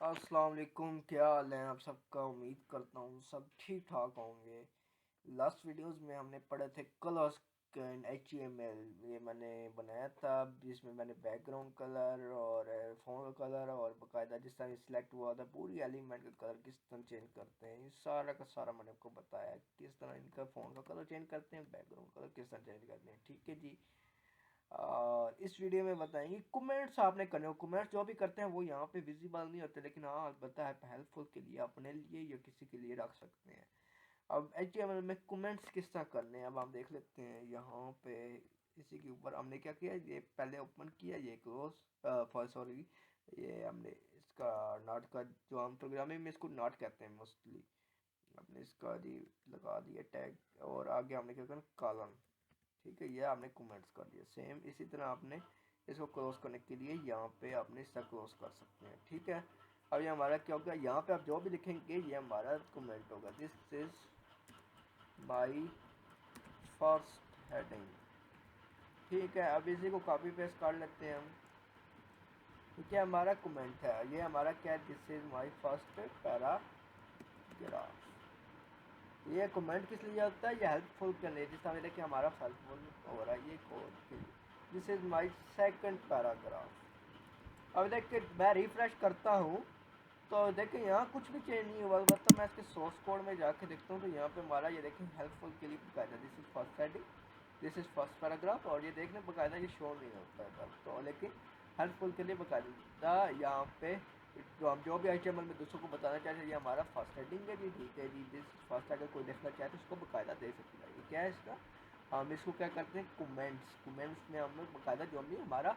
अस्सलाम वालेकुम, क्या हाल है आप सबका। उम्मीद करता हूँ सब ठीक ठाक होंगे। लास्ट वीडियोस में हमने पढ़े थे कलर्स एंड HTML। ये मैंने बनाया था जिसमें मैंने बैकग्राउंड कलर और फ़ोन का कलर और बाकायदा जिस तरह सिलेक्ट हुआ था पूरी एलिमेंट का कलर किस तरह चेंज करते हैं, ये सारा का सारा मैंने आपको बताया किस तरह इनका फ़ोन का कलर चेंज करते हैं, बैकग्राउंड कलर किस तरह चेंज करते हैं। ठीक है जी। और इस वीडियो में बताएंगे कमेंट्स आपने करने हो। कमेंट्स जो भी करते हैं वो यहाँ पे विजिबल नहीं होते, लेकिन हाँ अलबत्ता है हेल्पफुल के लिए अपने लिए या किसी के लिए रख सकते हैं। अब HTML में कमेंट्स किस तरह करने हैं अब हम देख लेते हैं। यहाँ पे इसी के ऊपर हमने क्या किया, ये पहले ओपन किया, ये क्लोज सॉरी, ये हमने इसका नॉट का जो हम प्रोग्रामिंग में इसको नॉट कहते हैं मोस्टली, हमने इसका जी लगा दिया टैग और आगे हमने क्या करना कॉलन। ठीक है, ये आपने कमेंट्स कर दिया। सेम इसी तरह आपने इसको क्लोज करने के लिए यहाँ पे आपने इसका क्लोज कर सकते हैं। ठीक है, अब ये हमारा क्या होगा, यहाँ पे आप जो भी लिखेंगे ये हमारा कमेंट होगा। This is my first heading. ठीक है, अब इसी को कॉपी पेस्ट कर लेते हैं हम। ठीक है, हमारा कमेंट है, ये हमारा क्या है, this is my first paragraph. ये कमेंट किस लिए होता है, ये हेल्पफुल के लिए, जिस तरह देखिए हमारा हेल्पफुल हो रहा है ये कोड के लिए। This is my second paragraph. अब देखिए मैं रिफ्रेश करता हूँ तो देखिए यहाँ कुछ भी चेंज नहीं हुआ, मतलब मैं इसके सोर्स कोड में जाके देखता हूँ तो यहाँ पे हमारा ये देखिए हेल्पफुल के लिए बकायदा this is first heading, this is first paragraph, और ये देखने बकायदा ये शो नहीं होता है तब तो, लेकिन हेल्पफुल के लिए बकायदा यहाँ पे जो हम जो भी HTML में दूसरों को बताना चाहते हैं ये हमारा फर्स्ट हेडिंग है जी। ठीक है जी, दिस फर्स्ट अगर कोई देखना चाहे तो उसको बकायदा दे सकता है। ये क्या है इसका, हम इसको क्या करते हैं कमेंट्स। कमेंट्स में हम लोग बकायदा जो भी हमारा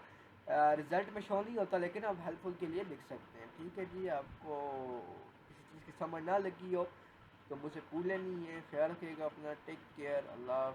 रिजल्ट में शो नहीं होता लेकिन आप हेल्पफुल के लिए लिख सकते हैं। ठीक है जी, आपको किसी चीज़ की समझ ना लगी हो तो मुझे पूछ लेनी है। ख्याल रखिएगा अपना, टेक केयर, अल्लाह।